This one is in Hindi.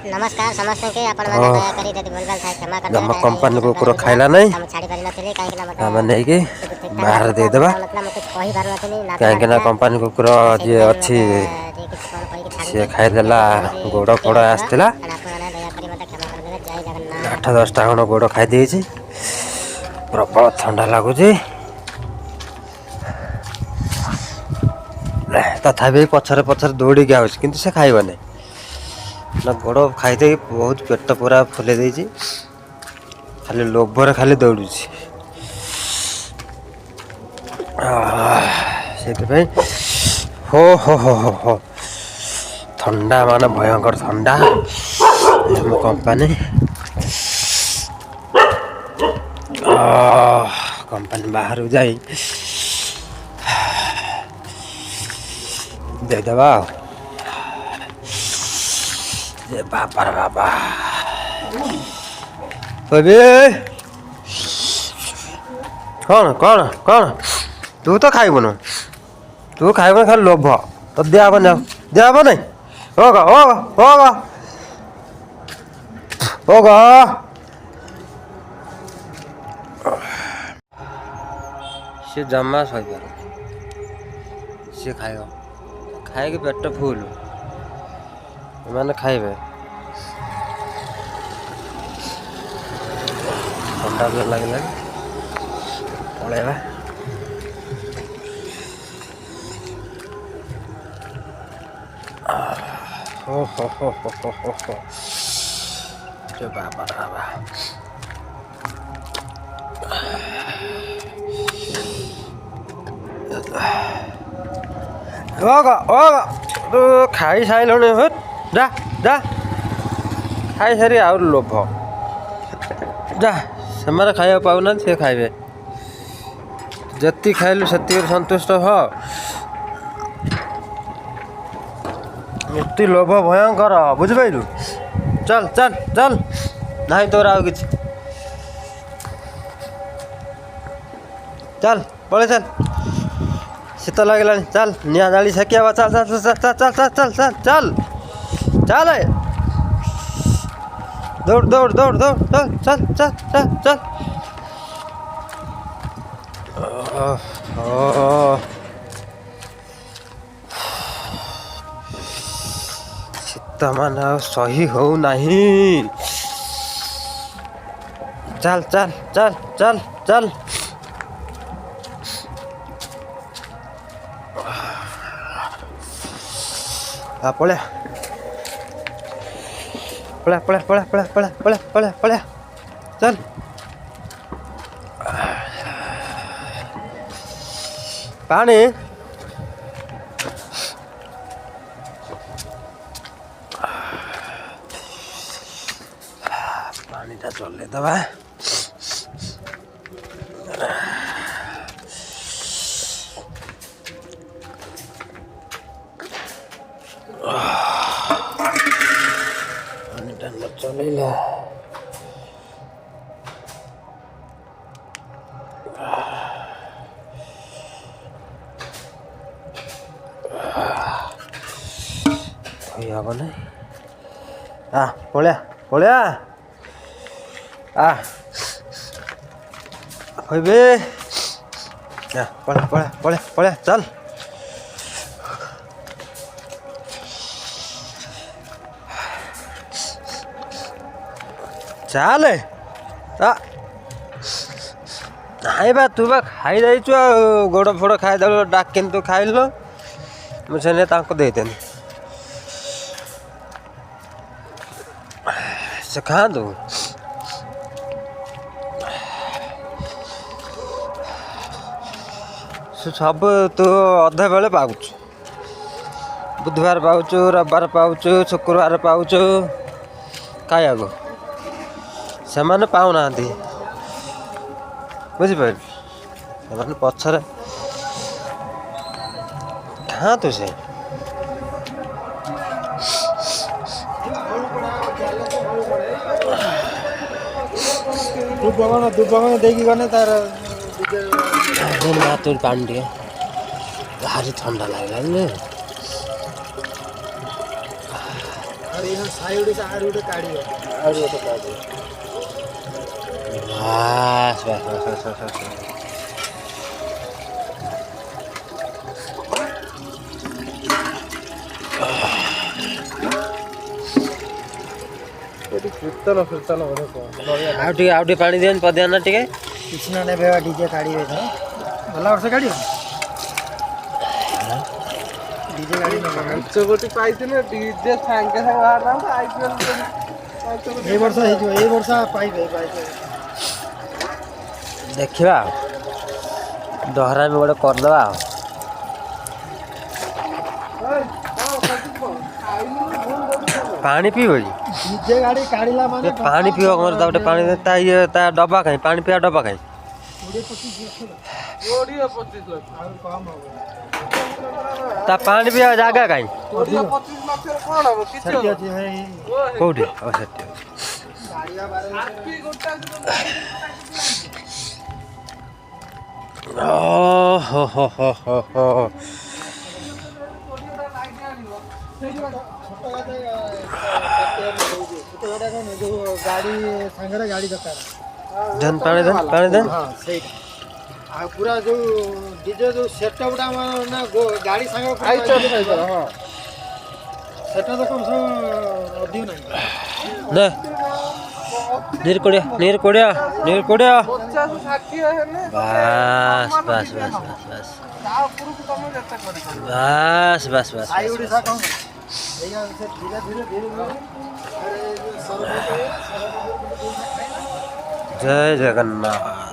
नमस्कार समस्त के आपण माने दया करी दे बोलबाल थाय क्षमा कर जम्मा कंपनी कुकुर खाइला नहीं हम छाड़ी पारि नथिले काहे ना आम नहीं कि बाहर देदेबा मतलब मते कहि पार नथिले ना कहीं कंपनी कुकुर जे अच्छी सी खाईदेला गोड़ फोड़ आसला 8-10टा खंड गोड़ खाई प्रबल ठंडा लगुच तथापि पछरे पछरे दौड़ी कि किंतु से खाइबनी ना गोड़ खाईदे बहुत पेट पूरा फुले देछि खाली लोभर खाली दौड़ू से हो हो हो हो हो ठंडा मान भयंकर ठंडा कंपनी कंपनी बाहर जाई देदेबा जे बाबा रे बाबा कौन कौन कौन तू तो खाइबन तू खाइबन खाली लोभ तो दियाब नहीं होगा होगा होगा होगा सी जमा सही सी खाइब खाई पेट फुल मैंने खाइबे ठंडा भी लगे पलैबा हो हो हो हो हो हो हो बाबा बाबा होगा होगा तो खाई सारे हो जा जा खाई सारी आ लोभ जा से खाया पाऊना सी खाइबे जति खाइलु से संतुष्ट हो एति लोभ भयंकर बुझिपाइलु चल चल चल नहीं तोर आउ किछि चल पळे चल शीत लगे चल निया जाली सेकिया चल चल चल चल चल चल चल चल चल दौड़ दौड़ दौड़ दौड़ दौड़ चल चल चल चल शीत मान सही हो नहीं चल चल चल चल चल पड़ा पड़ा पड़ा पड़ा पड़ा पड़ा पड़ा पड़ा पड़ा चल पानी पानी टा चले दबा चलेला नहीं पलिया पलिया पड़ा पड़ा पड़ा पड़ा चल चल नहीं बा तू बा खाई जाइचु गोड़ फोड़ खाई डाक किंतु खाइल मुझे देदेनि से खातु सब तू अधे बेले पाऊच बुधवार पाऊचु रविवार पाऊचु शुक्रवार पाऊचु खाया से पाऊना बुझिपार से पछरे खातु से दुबगन देखी गने तार तोर पानी टे भारी ठंडा लगला ଏଇ ସାଇ ଓଡ଼ିଶା ଆରୁ ଗୋଟେ କାଢ଼ିବ ଆଉ ଗୋଟେ କାଢ଼ିବ। ବାସ୍ ବାସ୍ ବାସ୍ ବାସ୍ ବାସ୍ ବାସ୍। କୀର୍ତ୍ତନ ଫୀର୍ତ୍ତନ ବୋଧେ ଆଉ ଟିକେ ପାଣି ଦିଅନି ପଦିଆ ନା ଟିକେ। କିଛି ନା ନେବେ ଡିଜେ କାଢ଼ିବେ ତ ଗଲା ବର୍ଷ କାଢ଼ିବ ଡିଜେ ଗାଡ଼ି ପାଞ୍ଚ କୋଟି ପାଇଥିଲେ ଡିଜେ ସାଙ୍ଗେ ସାଙ୍ଗେ ବାହାରିଥାନ୍ତା ଆଇପିଏଲ୍ ଏଇ ବର୍ଷ ହେଇଯିବ ଏଇ ବର୍ଷ ପାଇବେ ଦେଖିବା ଡହରାମି ଗୋଟେ କରିଦେବା ଆଉ। ପାଣି ପିଇବ କି ଡିଜେ ଗାଡ଼ି କାଢ଼ିଲା ମାନେ ପାଣି ପିଇବ କଣ ତା ଗୋଟେ ପାଣି ତା ଇଏ ତା ଡବା କାହିଁ ପାଣି ପିଇବା ଡବା କାହିଁ 20-25 ଲକ୍ଷ ଆହୁରି କମ୍ ହବ ତା ପାଣି ପିଇବା ଜାଗା କାହିଁ 20-25 ଲକ୍ଷରେ କଣ ହବ କିଛି ସେଠି ହବ ଅଛି ହେଇ କୋଉଠି ଓ ସେଠି ଗାଡ଼ିଆ ବାରେ ହାତୀ ଗୋଟା ଓହୋ ହୋ ହୋ ହୋ ହୋ। ଗାଡ଼ି ସାଙ୍ଗରେ ଗାଡ଼ି ଦରକାର ଦେନ୍ ପାଣି ଦେନ୍ ହଁ ସେଇଟା ଆଉ ପୁରା ଯୋଉ ଡିଜେ ଯୋଉ ସେଟଅପ୍ଟା ନା ଗାଡ଼ି ସାଙ୍ଗରେ ପୁରା ହଁ ସେଟା ତ କମ ସେ ଅଧିକ ନାହିଁ ନେ ನೀರು ಕೊಡಿಯ 50-60 ହେଲେ ବାସ୍ ବାସ୍ ବାସ୍ ବାସ୍ ତା ଉପରକୁ ତମେ ଯେତେ କରିପାରିବ ବାସ୍ ବାସ୍ ବାସ୍ ସାଇ ଓଡ଼ିଶା କମ ଏଇଆ ସେ ଧୀରେ ଧୀରେ ଜୟ ଜଗନ୍ନାଥ।